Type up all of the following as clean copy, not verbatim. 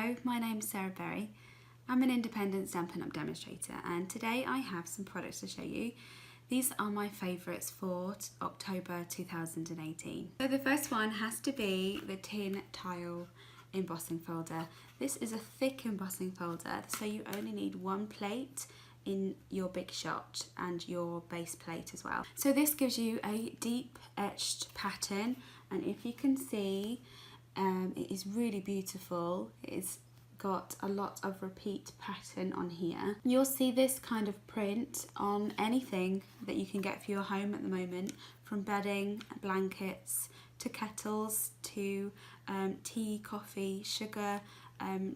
Hello, my name's Sarah Berry. I'm an independent Stampin' Up demonstrator, and today I have some products to show you. These are my favourites for October 2018. So the first one has to be the tin tile embossing folder. This is a thick embossing folder, so you only need one plate in your big shot and your base plate as well. So this gives you a deep etched pattern, and if you can see, it is really beautiful. It's got a lot of repeat pattern on here. You'll see this kind of print on anything that you can get for your home at the moment, from bedding, blankets, to kettles, to tea, coffee, sugar,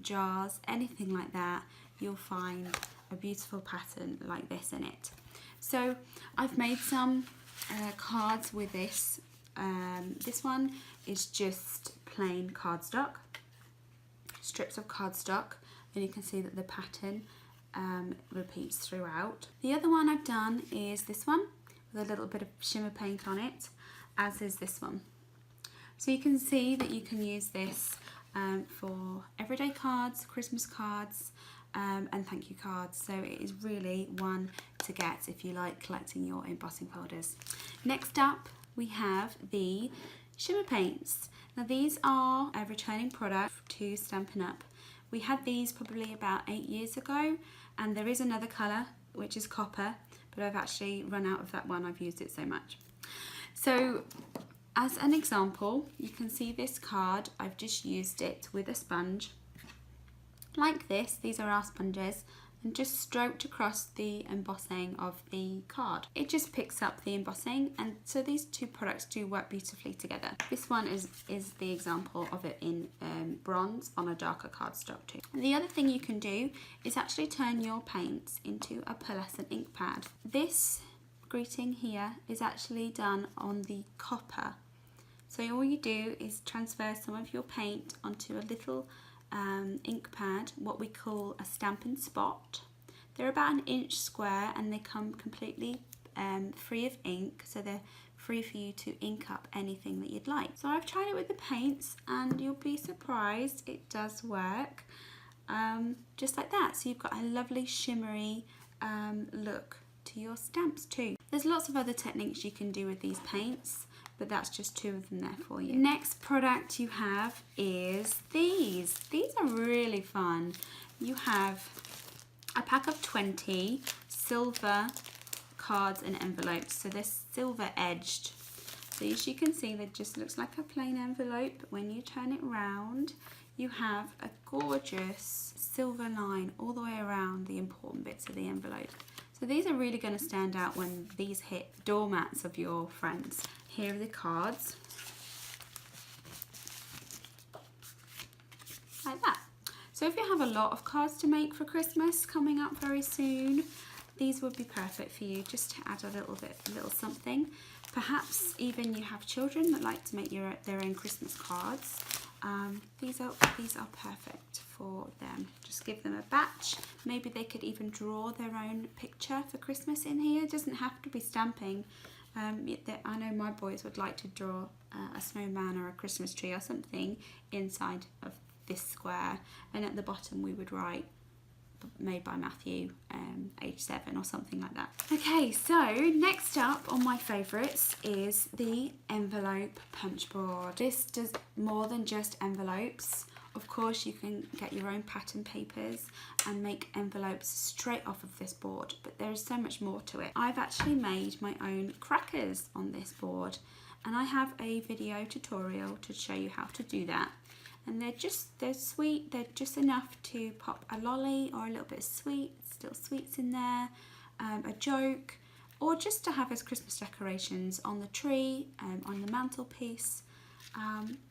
jars, anything like that. You'll find a beautiful pattern like this in it. So I've made some cards with this. This one is just plain cardstock, strips of cardstock, and you can see that the pattern repeats throughout. The other one I've done is this one with a little bit of shimmer paint on it, as is this one. So you can see that you can use this for everyday cards, Christmas cards, and thank you cards. So it is really one to get if you like collecting your embossing folders. Next up, we have the shimmer paints. Now these are a returning product to Stampin' Up. We had these probably about 8 years ago, and there is another colour which is copper, but I've actually run out of that one. I've used it so much. So as an example, you can see this card. I've just used it with a sponge like this. These are our sponges, and just stroked across the embossing of the card. It just picks up the embossing, and so these two products do work beautifully together. This one is the example of it in bronze on a darker cardstock too. And the other thing you can do is actually turn your paints into a pearlescent ink pad. This greeting here is actually done on the copper. So all you do is transfer some of your paint onto a little ink pad, what we call a Stampin' Spot. They're about 1 inch square, and they come completely free of ink, so they're free for you to ink up anything that you'd like. So I've tried it with the paints, and you'll be surprised, it does work just like that. So you've got a lovely shimmery look to your stamps too. There's lots of other techniques you can do with these paints, but that's just 2 of them there for you. Next product you have is these. These are really fun. You have a pack of 20 silver cards and envelopes. So they're silver edged. So as you can see, that just looks like a plain envelope. When you turn it round, you have a gorgeous silver line all the way around the important bits of the envelope. So these are really going to stand out when these hit doormats of your friends. Here are the cards, like that. So if you have a lot of cards to make for Christmas coming up very soon, these would be perfect for you, just to add a little something. Perhaps even you have children that like to make their own Christmas cards. These are perfect for them. Just give them a batch. Maybe they could even draw their own picture for Christmas in here. It doesn't have to be stamping. I know my boys would like to draw a snowman or a Christmas tree or something inside of this square, and at the bottom we would write made by Matthew, age 7 or something like that. Okay, so next up on my favourites is the envelope punch board. This does more than just envelopes. Of course, you can get your own pattern papers and make envelopes straight off of this board, but there is so much more to it. I've actually made my own crackers on this board, and I have a video tutorial to show you how to do that. And they're sweet, they're just enough to pop a lolly or a little bit of still sweets in there, a joke, or just to have as Christmas decorations on the tree, on the mantelpiece.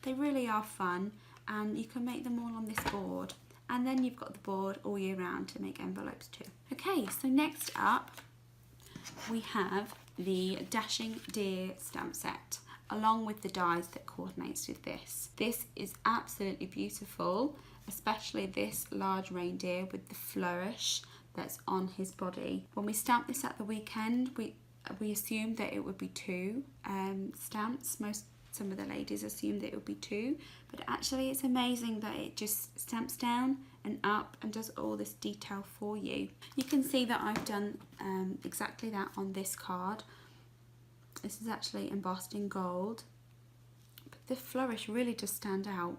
They really are fun, and you can make them all on this board, and then you've got the board all year round to make envelopes too. Okay, so next up we have the Dashing Deer stamp set, along with the dies that coordinates with this. This is absolutely beautiful, especially this large reindeer with the flourish that's on his body. When we stamped this at the weekend, we assumed that it would be 2 stamps. Most some of the ladies assumed that it would be 2, but actually it's amazing that it just stamps down and up and does all this detail for you. You can see that I've done exactly that on this card. This is actually embossed in gold, but the flourish really does stand out.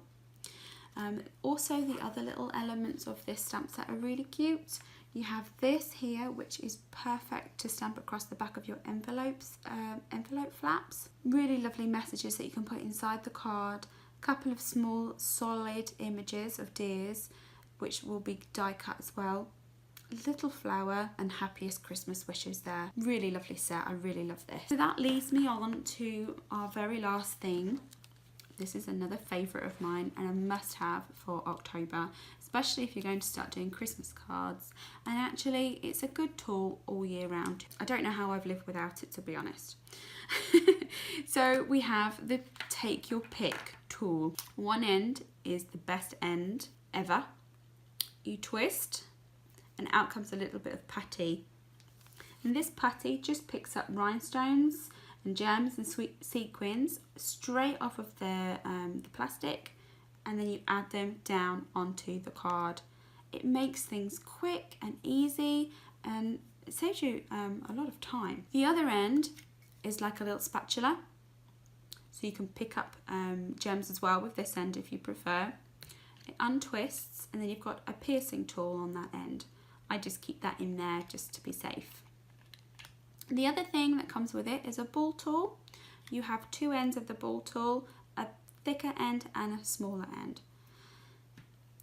Also, the other little elements of this stamp set are really cute. You have this here, which is perfect to stamp across the back of your envelopes, envelope flaps. Really lovely messages that you can put inside the card. A couple of small solid images of deers, which will be die cut as well. Little flower and happiest Christmas wishes there. Really lovely set. I really love this. So that leads me on to our very last thing. This is another favourite of mine and a must-have for October, especially if you're going to start doing Christmas cards. And actually, it's a good tool all year round. I don't know how I've lived without it, to be honest. So we have the Take Your Pick tool. One end is the best end ever. You twist and out comes a little bit of putty. And this putty just picks up rhinestones and gems and sweet sequins straight off of the plastic, and then you add them down onto the card. It makes things quick and easy, and it saves you a lot of time. The other end is like a little spatula, so you can pick up gems as well with this end if you prefer. It untwists, and then you've got a piercing tool on that end. I just keep that in there just to be safe. The other thing that comes with it is a ball tool. You have 2 ends of the ball tool, a thicker end and a smaller end.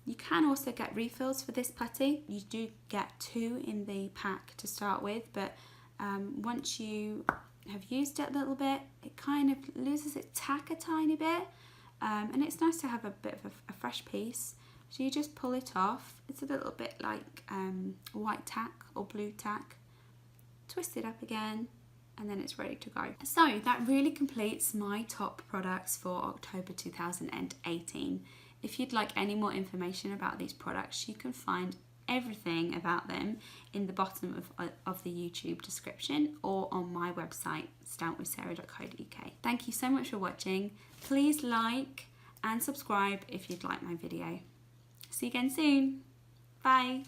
You can also get refills for this putty. You do get 2 in the pack to start with, but once you have used it a little bit, it kind of loses its tack a tiny bit, and it's nice to have a bit of a fresh piece. So you just pull it off. It's a little bit like white tack or blue tack. Twist it up again, and then it's ready to go. So that really completes my top products for October 2018. If you'd like any more information about these products, you can find everything about them in the bottom of the YouTube description or on my website, stampwithsarah.co.uk. Thank you so much for watching. Please like and subscribe if you'd like my video. See you again soon. Bye.